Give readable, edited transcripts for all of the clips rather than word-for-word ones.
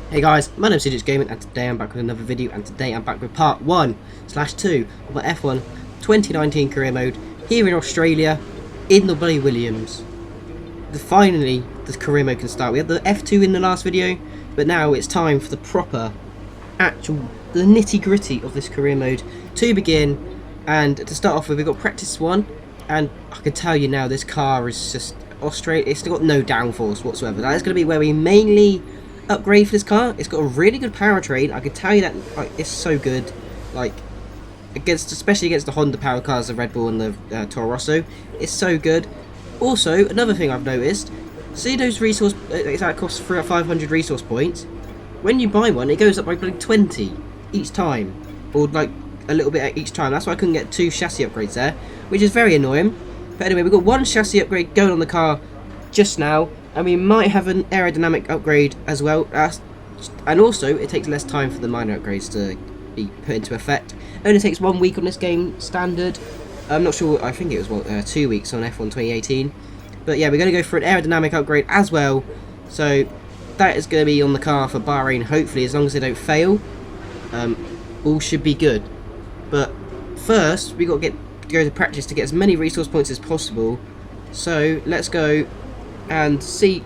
Hey guys, my name's CONSTRUCTOR'S Gaming and today I'm back with another video, and today I'm back with part 1/2 of my F1 2019 career mode here in Australia in the bloody Williams. Finally the career mode can start. We had the F2 in the last video, but now it's time for the proper the nitty gritty of this career mode to begin. And to start off with, we've got practice 1, and I can tell you now this car is just Australia. It's got no downforce whatsoever. That is going to be where we mainly upgrade for this car. It's got a really good powertrain. I can tell you that, like, it's so good, like especially against the Honda power cars, the Red Bull and the Toro Rosso. It's so good. Also, another thing I've noticed, see those resource that costs 300 or 500 resource points. When you buy one, it goes up by like 20 each time, or like a little bit each time. That's why I couldn't get 2 chassis upgrades there, which is very annoying. But anyway, we've got 1 chassis upgrade going on the car just now, and we might have an aerodynamic upgrade as well. And also, it takes less time for the minor upgrades to be put into effect. It only takes 1 week on this game standard. I'm not sure, I think it was 2 weeks on F1 2018. But yeah, we're going to go for an aerodynamic upgrade as well. So that is going to be on the car for Bahrain, hopefully, as long as they don't fail. All should be good. But first, we've got to go to practice to get as many resource points as possible. So let's go and see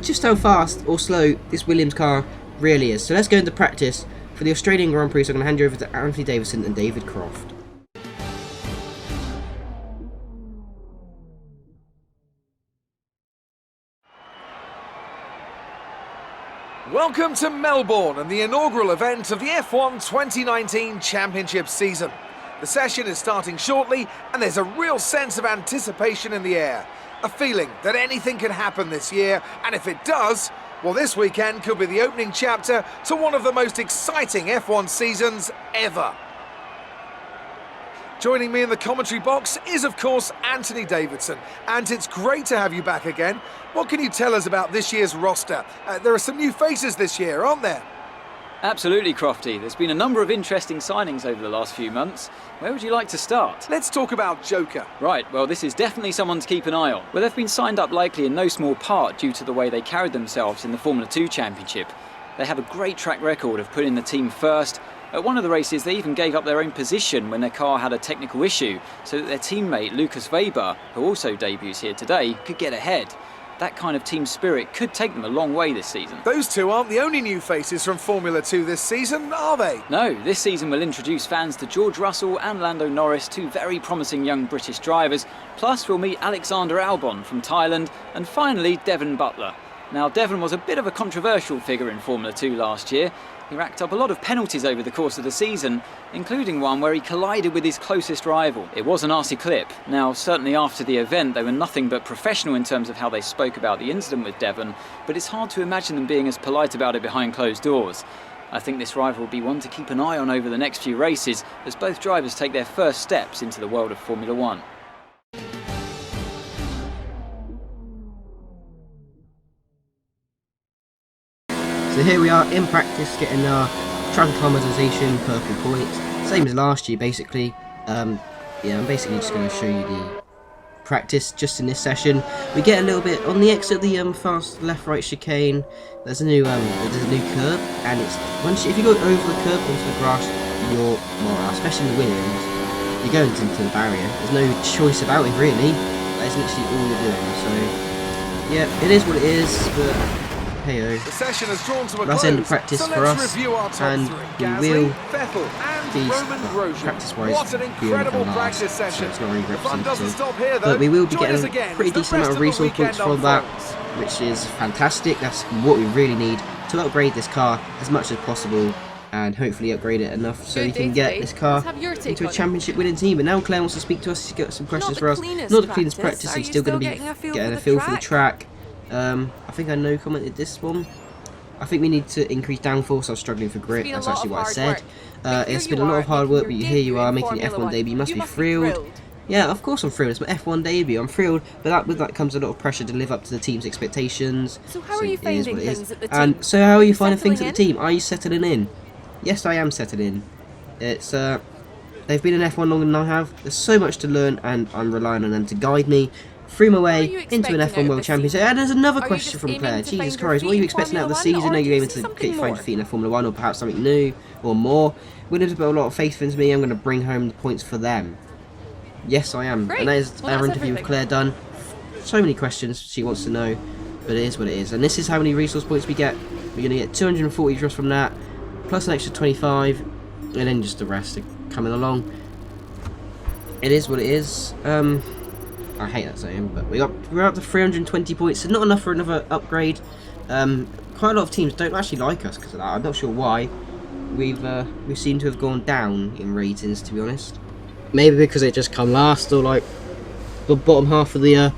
just how fast or slow this Williams car really is. So let's go into practice for the Australian Grand Prix. So I'm going to hand you over to Anthony Davison and David Croft. Welcome to Melbourne and the inaugural event of the F1 2019 Championship season. The session is starting shortly and there's a real sense of anticipation in the air. A feeling that anything can happen this year, and if it does, well, this weekend could be the opening chapter to one of the most exciting F1 seasons ever. Joining me in the commentary box is, of course, Anthony Davidson, and it's great to have you back again. What can you tell us about this year's roster? There are some new faces this year, aren't there? Absolutely, Crofty. There's been a number of interesting signings over the last few months. Where would you like to start? Let's talk about Joker. Right, well, this is definitely someone to keep an eye on. Well, they've been signed up likely in no small part due to the way they carried themselves in the Formula 2 Championship. They have a great track record of putting the team first. At one of the races, they even gave up their own position when their car had a technical issue, so that their teammate Lucas Weber, who also debuts here today, could get ahead. That kind of team spirit could take them a long way this season. Those two aren't the only new faces from Formula 2 this season, are they? No, this season will introduce fans to George Russell and Lando Norris, 2 very promising young British drivers. Plus, we'll meet Alexander Albon from Thailand, and finally, Devon Butler. Now, Devon was a bit of a controversial figure in Formula 2 last year. He racked up a lot of penalties over the course of the season, including one where he collided with his closest rival. It was a nasty clip. Now, certainly after the event, they were nothing but professional in terms of how they spoke about the incident with Devon, but it's hard to imagine them being as polite about it behind closed doors. I think this rival will be one to keep an eye on over the next few races, as both drivers take their first steps into the world of Formula 1. So here we are in practice, getting our track acclimatization purple points, same as last year basically. Yeah, I'm basically just going to show you the practice just in this session. We get a little bit on the exit of the fast left-right chicane. There's a new curb, and it's if you go over the curb onto the grass, especially in the Williams, you're going into the barrier. There's no choice about it really. That is literally all you're doing. So yeah, it is what it is, but hey-oh. The session has drawn to a that's close, end of practice so for us, and we will practice-wise what an incredible practice session. So it's not really representative, here, but we will be getting a pretty decent amount of resource points from that, which is fantastic. That's what we really need to upgrade this car as much as possible, and hopefully upgrade it enough so we can get this car into a championship winning team. But now Claire wants to speak to us. She's got some questions for us. Not the cleanest practice, he's still going to be getting a feel for the track. I think I commented this one. I think we need to increase downforce. I was struggling for grip. That's actually what I said. It's been a lot of hard work, but here you are making your F1 debut. You must be thrilled. Yeah, of course I'm thrilled. It's my F1 debut. I'm thrilled, but with that comes a lot of pressure to live up to the team's expectations. So how are you finding things at the team? And so how are you finding things at the team? Are you settling in? Yes, I am settling in. It's they've been in F1 longer than I have. There's so much to learn, and I'm relying on them to guide me threw my What are way you into an expecting F1 out World of the Championship. season? And there's another Are you question just from a aiming player. to Jesus find your Christ, what are you feet in expecting out of the Formula season? One, Are or you do you aiming see to something get find more? your feet in a Formula 1 or perhaps something new or more? Williams have put a lot of faith into me. I'm going to bring home the points for them. Yes, I am. Great. And that is Well, our that's interview with everything. Claire done. So many questions she wants to know, but it is what it is. And this is how many resource points we get. We're going to get 240 just from that, plus an extra 25, and then just the rest are coming along. It is what it is. I hate that saying, but we're up to 320 points. So not enough for another upgrade. Quite a lot of teams don't actually like us because of that. I'm not sure why. We seem to have gone down in ratings, to be honest. Maybe because it just come last, or like the bottom half of the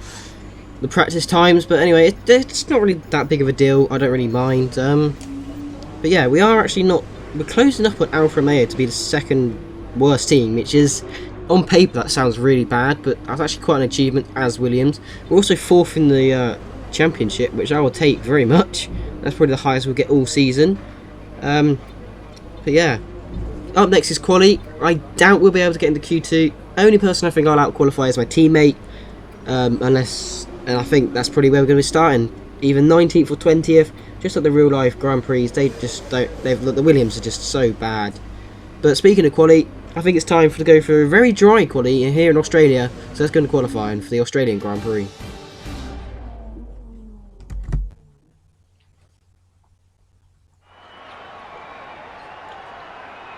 practice times. But anyway, it's not really that big of a deal. I don't really mind. But yeah, we are actually not. We're closing up on Alfa Romeo to be the second worst team, which is, on paper, that sounds really bad, but that's actually quite an achievement as Williams. We're also fourth in the championship, which I will take very much. That's probably the highest we'll get all season. But yeah, up next is quali. I doubt we'll be able to get into Q2. Only person I think I'll out-qualify is my teammate, and I think that's probably where we're going to be starting, either 19th or 20th. Just like the real life Grand Prix, they just don't. The Williams are just so bad. But speaking of quali, I think it's time to go for a very dry quali here in Australia. So let's go to qualifying for the Australian Grand Prix.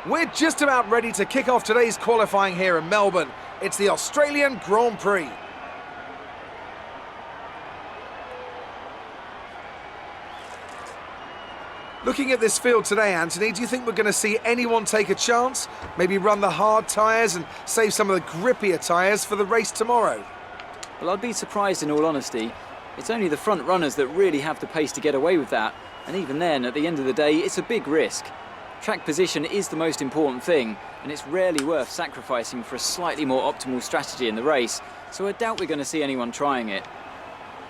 We're just about ready to kick off today's qualifying here in Melbourne. It's the Australian Grand Prix. Looking at this field today, Anthony, do you think we're going to see anyone take a chance? Maybe run the hard tyres and save some of the grippier tyres for the race tomorrow? Well, I'd be surprised in all honesty. It's only the front runners that really have the pace to get away with that, and even then, at the end of the day, it's a big risk. Track position is the most important thing, and it's rarely worth sacrificing for a slightly more optimal strategy in the race, so I doubt we're going to see anyone trying it.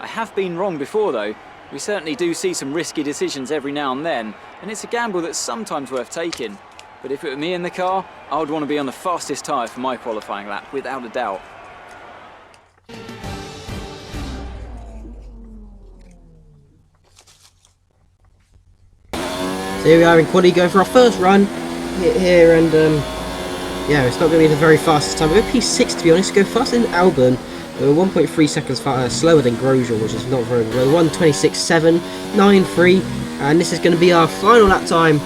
I have been wrong before though. We certainly do see some risky decisions every now and then, and it's a gamble that's sometimes worth taking. But if it were me in the car, I would want to be on the fastest tyre for my qualifying lap, without a doubt. So here we are in quali, going for our first run here, and yeah, it's not going to be the very fastest time. We're going P6 to be honest. Go faster than Albon. We're 1.3 seconds slower than Grosjean, which is not very good. 1:26.793, and this is going to be our final lap time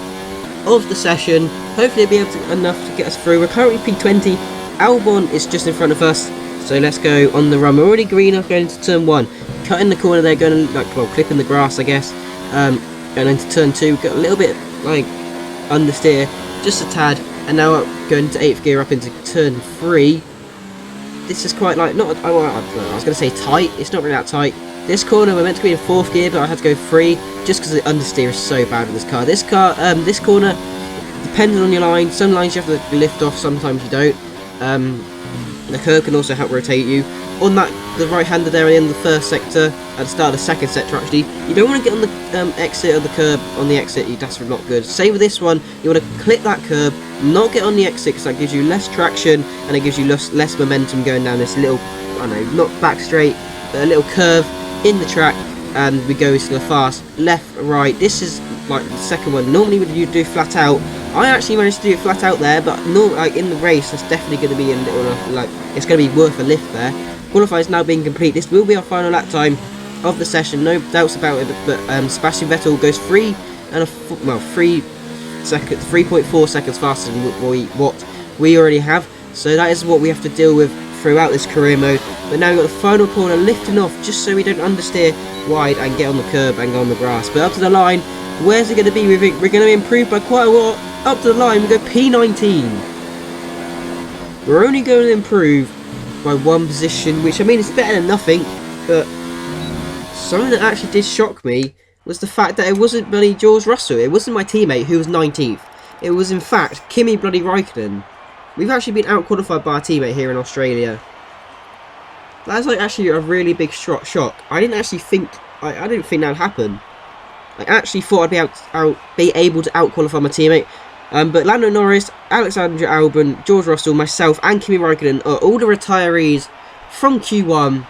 of the session. Hopefully, it'll be able to, enough to get us through. We're currently P20. Albon is just in front of us, so let's go on the run. We're already green up going into turn 1, cutting the corner there, going clipping the grass, I guess. Going into turn 2, got a little bit like understeer, just a tad, and now up going into 8th gear up into turn 3. This is quite like, not, I was going to say tight, it's not really that tight. This corner we're meant to be in 4th gear, but I had to go 3 just because the understeer is so bad with this car. This corner, depending on your line, some lines you have to lift off, sometimes you don't. The curb can also help rotate you. On that, the right-hander there at the end of the first sector, at the start of the second sector actually, you don't want to get on the exit of the curb, on the exit, that's not good. Same with this one, you want to clip that curb, not get on the exit because that gives you less traction and it gives you less momentum going down this little, I don't know, not back straight, but a little curve in the track, and we go to the fast, left, right. This is like the second one. Normally when you do flat out, I actually managed to do it flat out there, but like in the race, it's definitely going to be a little, like, it's going to be worth a lift there. Qualify is now being complete. This will be our final lap time of the session, no doubts about it. But Sebastian Vettel goes 3.4 seconds faster than what we already have. So that is what we have to deal with throughout this career mode. But now we've got the final corner lifting off, just so we don't understeer wide and get on the curb and go on the grass. But up to the line, where's it going to be? We're going to be improved by quite a lot. Up to the line, we go P19. We're only going to improve by 1 position, which I mean it's better than nothing, but something that actually did shock me was the fact that it wasn't bloody George Russell, it wasn't my teammate who was 19th, it was in fact Kimi bloody Raikkonen. We've actually been out-qualified by our teammate here in Australia. That's like actually a really big shock. I didn't actually think, I didn't think that would happen. I actually thought I'd be able to out-qualify my teammate. But Lando Norris, Alexander Albon, George Russell, myself and Kimi Raikkonen are all the retirees from Q1.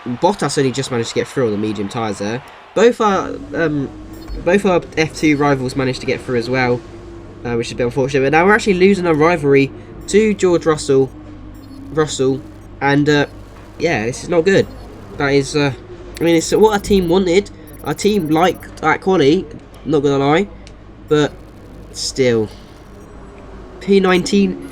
Bottas only just managed to get through on the medium tyres there. Both our F2 rivals managed to get through as well, which is a bit unfortunate. But now we're actually losing our rivalry to George Russell, and yeah, this is not good. That is, I mean, it's what our team wanted. Our team liked that quality, not gonna lie, but still, P19.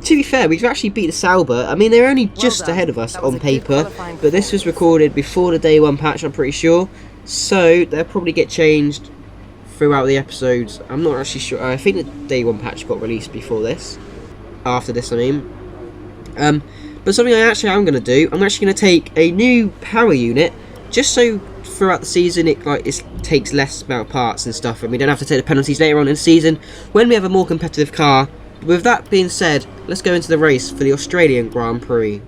To be fair, we've actually beat the Sauber. I mean, they're only just ahead of us on paper, but this was recorded before the day 1 patch, I'm pretty sure. So they'll probably get changed throughout the episodes. I'm not actually sure. I think the day 1 patch got released before this. After this, I mean. But something I actually am going to do, I'm actually going to take a new power unit, just so throughout the season it takes less amount of parts and stuff, and we don't have to take the penalties later on in the season when we have a more competitive car. With that being said, let's go into the race for the Australian Grand Prix.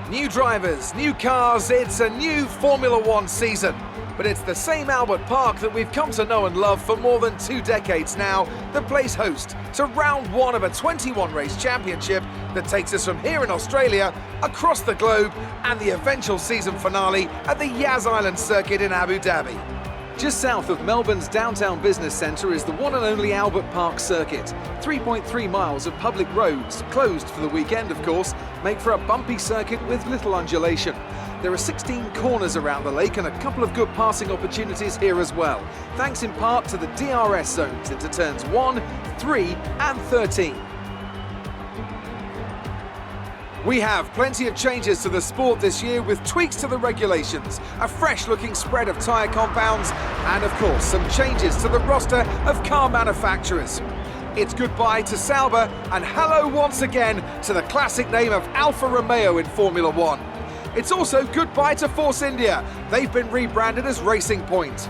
New drivers, new cars, it's a new Formula One season. But it's the same Albert Park that we've come to know and love for more than 2 decades now that plays host to round 1 of a 21-race championship that takes us from here in Australia, across the globe, and the eventual season finale at the Yas Island circuit in Abu Dhabi. Just south of Melbourne's downtown business centre is the one and only Albert Park circuit. 3.3 miles of public roads, closed for the weekend of course, make for a bumpy circuit with little undulation. There are 16 corners around the lake and a couple of good passing opportunities here as well, thanks in part to the DRS zones into turns 1, 3 and 13. We have plenty of changes to the sport this year with tweaks to the regulations, a fresh looking spread of tyre compounds and of course some changes to the roster of car manufacturers. It's goodbye to Sauber and hello once again to the classic name of Alfa Romeo in Formula One. It's also goodbye to Force India. They've been rebranded as Racing Point.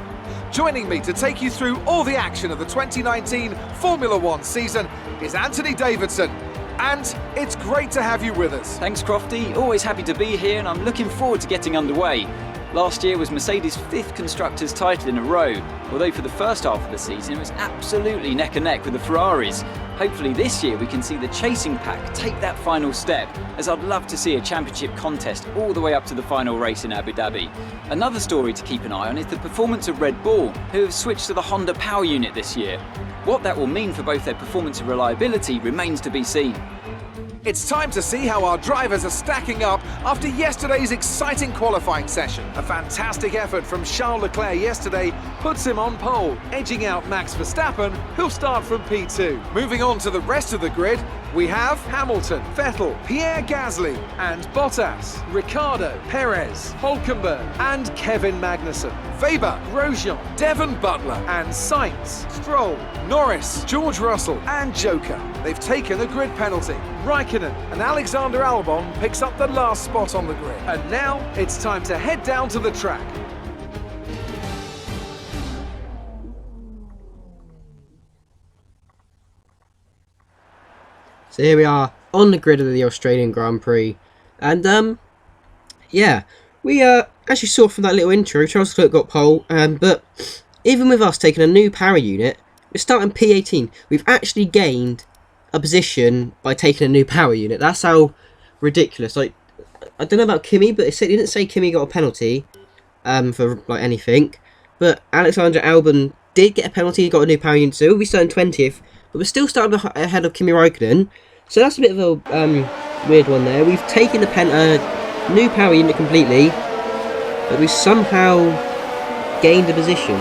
Joining me to take you through all the action of the 2019 Formula One season is Anthony Davidson. And it's great to have you with us. Thanks, Crofty. Always happy to be here, and I'm looking forward to getting underway. Last year was Mercedes' 5th Constructors' title in a row, although for the first half of the season it was absolutely neck and neck with the Ferraris. Hopefully this year we can see the chasing pack take that final step, as I'd love to see a championship contest all the way up to the final race in Abu Dhabi. Another story to keep an eye on is the performance of Red Bull, who have switched to the Honda power unit this year. What that will mean for both their performance and reliability remains to be seen. It's time to see how our drivers are stacking up after yesterday's exciting qualifying session. A fantastic effort from Charles Leclerc yesterday puts him on pole, edging out Max Verstappen, who'll start from P2. Moving on to the rest of the grid, we have Hamilton, Vettel, Pierre Gasly and Bottas, Ricciardo, Perez, Hülkenberg and Kevin Magnussen, Weber, Grosjean, Devon Butler and Sainz, Stroll, Norris, George Russell and Joker. They've taken a grid penalty. Raikkonen and Alexander Albon picks up the last spot on the grid. And now it's time to head down to the track. So here we are on the grid of the Australian Grand Prix, and yeah, we as you saw from that little intro, Charles Leclerc got pole, but even with us taking a new power unit, we're starting P18. We've actually gained a position by taking a new power unit. That's how ridiculous. Like, I don't know about Kimi, but it didn't say Kimi got a penalty for like anything, but Alexander Albon did get a penalty. He got a new power unit, so we'll be starting 20th. But we're still starting ahead of Kimi Raikkonen, so that's a bit of a weird one there. We've taken the new power unit completely, but we somehow gained a position.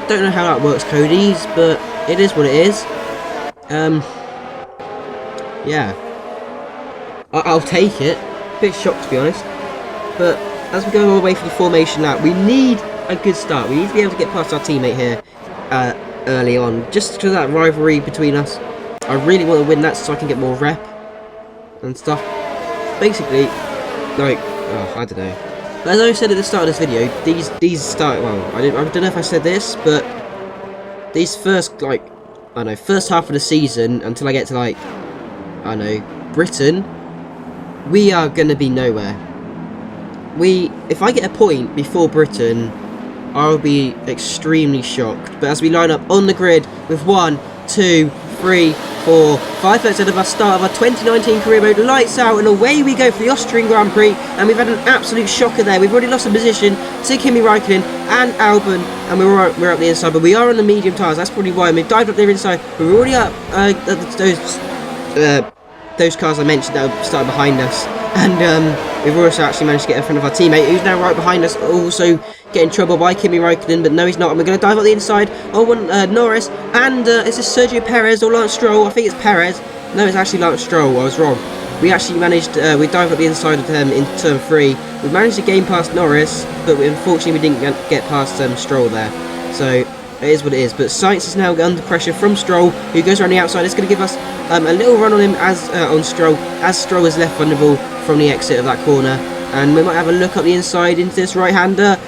Don't know how that works, Cody's, but it is what it is. Yeah, I'll take it. A bit shocked, to be honest, but as we go all the way for the formation lap, we need a good start. We need to be able to get past our teammate here early on, just because of that rivalry between us. I really want to win that so I can get more rep and stuff. Basically, like, I don't know. As I said at the start of this video, these start, well, I don't know if I said this, but these first, like, I don't know, first half of the season until I get to, like, I don't know, Britain, we are going to be nowhere. If I get a point before Britain, I'll be extremely shocked. But as we line up on the grid with 1, 2, 3, 4, 5 laps ahead of our start of our 2019 career mode, lights out, and away we go for the Austrian Grand Prix. And we've had an absolute shocker there. We've already lost a position to Kimi Raikkonen and Albon, and we're up the inside, but we are on the medium tyres. That's probably why. We've dived up there inside. We're already up those cars I mentioned that are started behind us, and we've also actually managed to get in front of our teammate, who's now right behind us, also getting trouble by Kimi Raikkonen, but no, he's not. And we're going to dive up the inside on Norris, and is this Sergio Perez or Lance Stroll? I think it's Perez. No, it's actually Lance Stroll. I was wrong. We actually managed, we dived up the inside of them in turn 3. We managed to gain past Norris, but unfortunately we didn't get past Stroll there. So it is what it is. But Sainz is now under pressure from Stroll, who goes around the outside. It's going to give us a little run on him as on Stroll, as Stroll is left vulnerable from the exit of that corner. And we might have a look up the inside into this right-hander.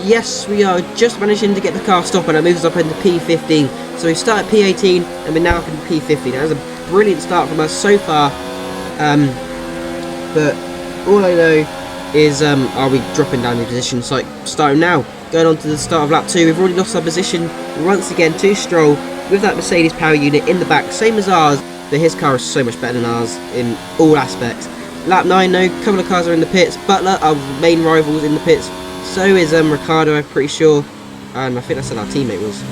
Yes, we are just managing to get the car stopped, and it moves us up into P15. So we start at P18, and we're now up in P15. That was a brilliant start from us so far. But all I know is, are we dropping down the position? So starting now, going on to the start of lap 2. We've already lost our position once again to Stroll with that Mercedes power unit in the back, same as ours, but his car is so much better than ours in all aspects. Lap 9 though, a couple of cars are in the pits. Butler, our main rival, is in the pits. So is Ricciardo, I'm pretty sure, and I think that's what our teammate was.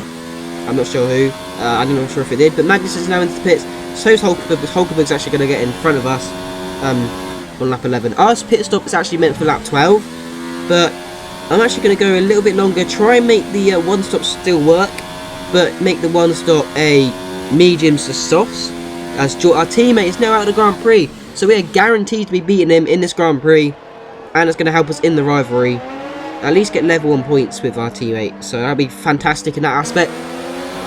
I'm not sure who. I'm not sure if it did, but Magnus is now into the pits. So is Hulkenberg. Hulkenberg's actually going to get in front of us on lap 11. Our pit stop is actually meant for lap 12, but I'm actually going to go a little bit longer, try and make the one stop still work, but make the one stop a mediums to softs, as our teammate is now out of the Grand Prix, so we are guaranteed to be beating him in this Grand Prix, and it's going to help us in the rivalry, at least get level on points with our teammate, so that'll be fantastic in that aspect.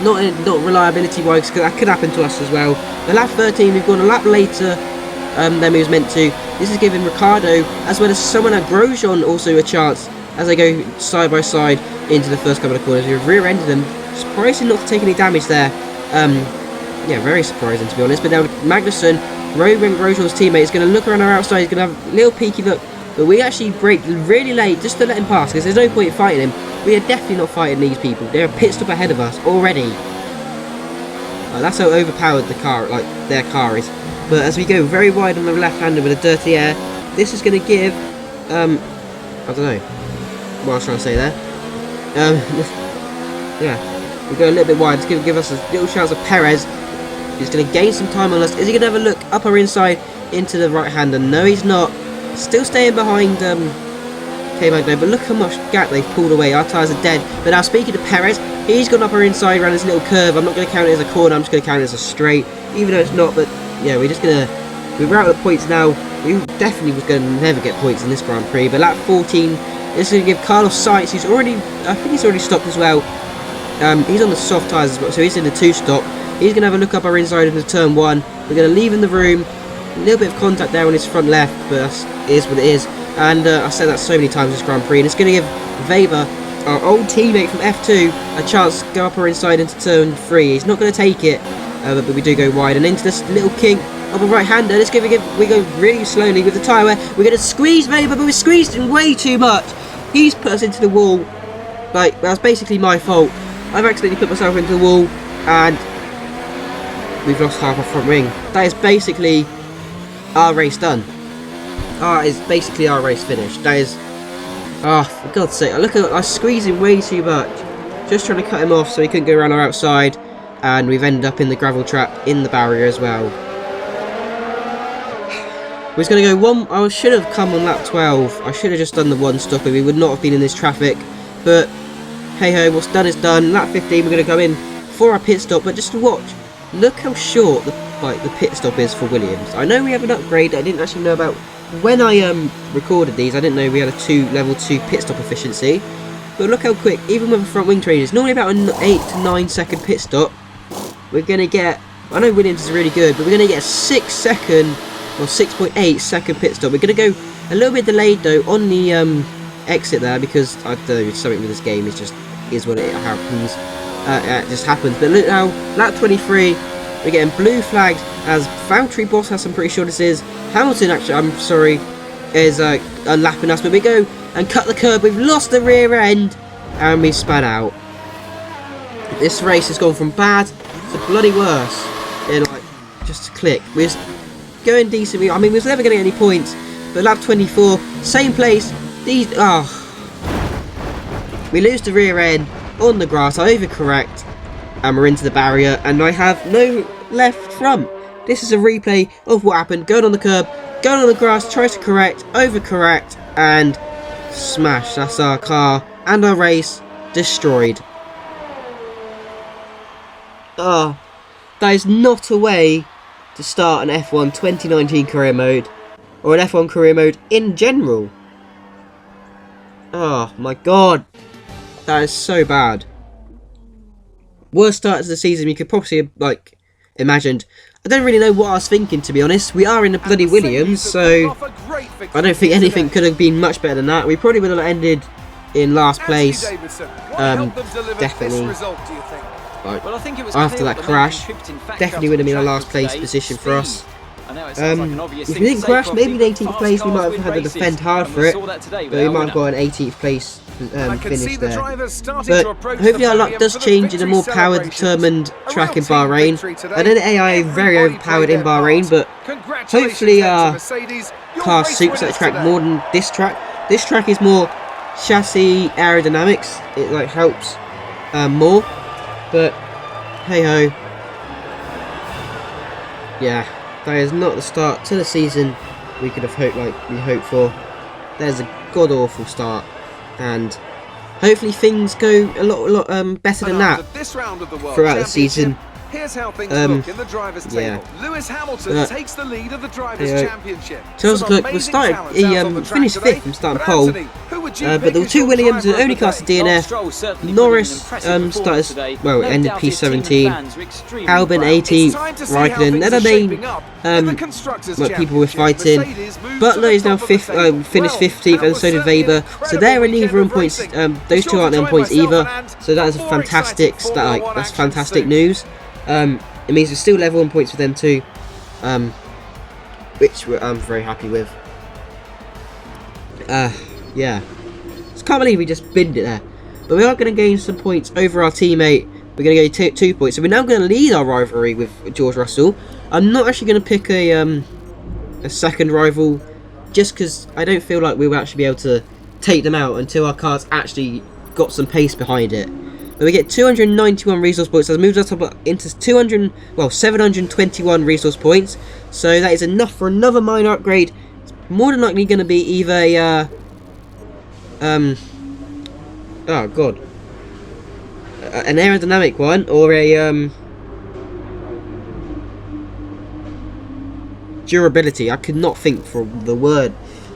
Not reliability wise, because that could happen to us as well. The lap 13, we've gone a lap later than we was meant to. This is giving Ricciardo, as well as someone at Grosjean, also a chance as they go side by side into the first couple of corners. We've rear-ended them. Surprising not to take any damage there. Yeah, very surprising to be honest. But now Magnussen, Roman Grosjean's teammate, is going to look around our outside. He's going to have a little peeky look. But we actually brake really late just to let him pass, because there's no point in fighting him. We are definitely not fighting these people. They're a pit stop ahead of us already. That's how overpowered the car, like their car is. But as we go very wide on the left-hander with a dirty air, this is going to give, I don't know what I was trying to say there. Yeah, we go a little bit wide. It's going to give us a little chance of Perez. He's going to gain some time on us. Is he going to have a look up or inside into the right-hander? No, he's not. Still staying behind K-Magno, but look how much gap they've pulled away. Our tyres are dead. But now speaking to Perez, he's gone up or inside around this little curve. I'm not going to count it as a corner, I'm just going to count it as a straight, even though it's not. But yeah, we're out of the points now. We definitely was going to never get points in this Grand Prix. But lap 14, this is going to give Carlos Sainz, who's already, I think he's already stopped as well. He's on the soft tyres as well, so he's in the 2-stop. He's going to have a look up our inside into turn 1. We're going to leave in the room. A little bit of contact there on his front left, but that is what it is. And I've said that so many times this Grand Prix, and it's going to give Weber, our old teammate from F2, a chance to go up or inside into turn 3. He's not going to take it, but we do go wide and into this little kink of a right-hander. Let's we go really slowly with the tyre wear. We're going to squeeze Weber, but we're squeezed him way too much. He's put us into the wall. Like, that's basically my fault. I've accidentally put myself into the wall, and we've lost half our front wing. That is basically our race done. Is basically our race finished. That is, for God's sake, look at, I squeezed him way too much, just trying to cut him off so he couldn't go around our outside, and we've ended up in the gravel trap in the barrier as well. We was going to go one, I should have come on lap 12, I should have just done the one stop and we would not have been in this traffic, but hey ho, what's done is done. Lap 15 we're going to go in for our pit stop, but just to watch, look how short the pit stop is for Williams. I know we have an upgrade that I didn't actually know about when I recorded these. I didn't know we had a level 2 pit stop efficiency, but look how quick, even with a front wing train, it's normally about an 8 to 9 second pit stop. We're going to get, I know Williams is really good, but we're going to get a 6 second or 6.8 second pit stop. We're going to go a little bit delayed though on the exit there, because I don't know, something with this game is what it happens. It just happens. But look now, lap 23, we're getting blue flagged as Valtteri Bottas, I'm pretty sure this is. Hamilton, actually, I'm sorry, is lapping us. But we go and cut the curb. We've lost the rear end, and we spun out. This race has gone from bad to bloody worse in like just a click. We're going decently. I mean, we was never going to get any points, but lap 24, same place. We lose the rear end on the grass. I overcorrect, and we're into the barrier, and I have no left front. This is a replay of what happened. Going on the curb, going on the grass, tries to correct, overcorrect, and smash. That's our car and our race destroyed. That is not a way to start an F1 2019 career mode, or an F1 career mode in general. Oh my god, that is so bad. Worst start to the season you could probably like imagined. I don't really know what I was thinking, to be honest. We are in the bloody Williams, so I don't think anything could have been much better than that. We probably would have ended in last place. Definitely. Like, Well, I think it was after clear that the crash, main contributing factor definitely to would have the been a track last place today, position for us. speed. I know it sounds like an obvious If thing we to didn't say, crash, Crofty, maybe the 18th but place, we fast might cars have win had to races, defend hard and for we it. saw that today with But we our might have winner. got an 18th place finish there. But Hopefully our luck does change in a more power determined track in Bahrain. I know the AI is very overpowered in Bahrain, but hopefully our car suits that track more than this track. This track is more chassis aerodynamics. It like helps more. But hey ho. Yeah, that is not the start to the season we could have hoped for. There's a god awful start, and hopefully things go a lot better than that throughout the season. Here's how things look in the drivers' yeah. table. Lewis Hamilton takes the lead of the drivers' championship. Charles Leclerc was started. He finished 5th from starting pole. But there were two Williams and only class DNF. Norris started, well, ended P17. Albon 18th, Raikkonen. They're the main what people were fighting. Butler is now finished 15th, and so did Weber. So they're neither on points. Those two aren't on points either. So that is a fantastic start. That's fantastic news. It means we're still level on points with them too, which I'm very happy with. Yeah, just can't believe we just binned it there. But we are going to gain some points over our teammate. We're going to go 2 points, so we're now going to lead our rivalry with George Russell. I'm not actually going to pick a second rival, just because I don't feel like we will actually be able to take them out until our car's actually got some pace behind it. But we get 291 resource points. That moves us up into 721 resource points. So that is enough for another minor upgrade. It's more than likely going to be either a an aerodynamic one or a durability. I could not think for the word,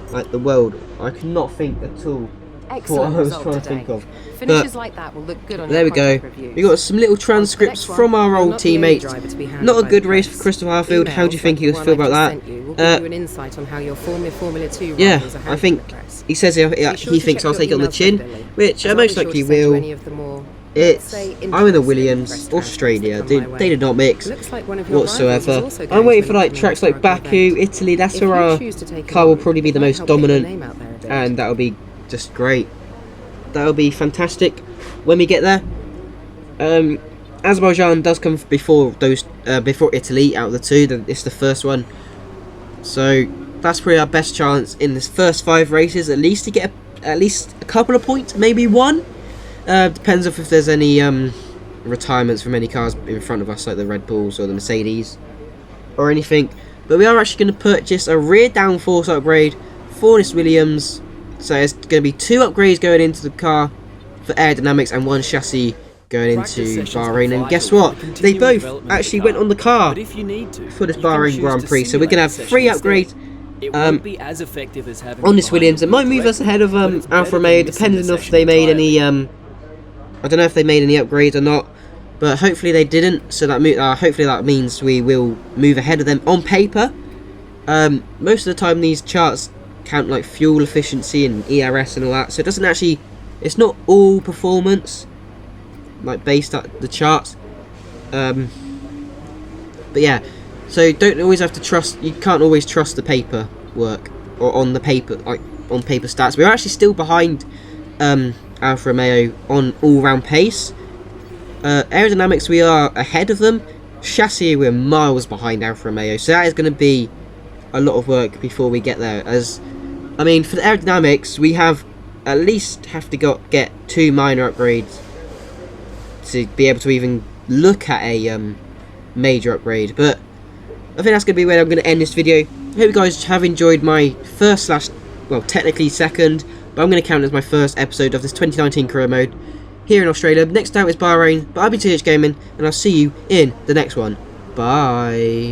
like the world. I could not think at all. Excellent what I was result trying today. to think of. Finishes But like that will look good on there your we go. contract reviews. We got some little transcripts On the next from one, our you're old not the only teammates. driver to be handled Not a by good the race press. for Christopher Harfield. How do you Emails think he like was the feel one about I that? just sent you will give you an insight on how your Formula 2 Yeah, rivals are I handling think the press. he says he thinks I'll take it on the chin, which I As most long as likely you're to send you will. any of the more, It's say, I'm in the interesting Williams, press transcripts Australia. that come my way. They did not mix Looks like one of your rivals is whatsoever. also I'm going waiting to for an like tracks like historical Baku, event. Italy. That's If where you our choose to take car will it on, probably be the it might most help get your dominant, name out there a bit. and that'll be just great. That'll be fantastic when we get there. Azerbaijan does come before Italy out of the two. It's the first one, so that's probably our best chance in this first 5 races, at least to get at least a couple of points, maybe one. Depends if there's any retirements from any cars in front of us, like the Red Bulls or the Mercedes or anything. But we are actually going to purchase a rear downforce upgrade for this Williams. So there's going to be 2 upgrades going into the car for aerodynamics and 1 chassis going into Bahrain. And guess what? They both actually went on the car for this Bahrain Grand Prix. So we're going to have 3 upgrades on this Williams. It might move us ahead of Alfa Romeo, depending on if they made any. I don't know if they made any upgrades or not, but hopefully they didn't. So that hopefully that means we will move ahead of them on paper. Most of the time these charts count like fuel efficiency and ERS and all that, so it doesn't actually, it's not all performance like based on the charts. But yeah, so don't always have to trust, you can't always trust the paper work or on the paper, like on paper stats. We're actually still behind Alfa Romeo on all-round pace. Aerodynamics, we are ahead of them. Chassis, we're miles behind Alfa Romeo, so that is going to be a lot of work before we get there. As I mean, for the aerodynamics, we have at least get 2 minor upgrades to be able to even look at a major upgrade. But I think that's going to be where I'm going to end this video. I hope you guys have enjoyed my first well, technically second, but I'm going to count it as my first episode of this 2019 career mode here in Australia. Next out is Bahrain, but I'll be TH Gaming, and I'll see you in the next one. Bye.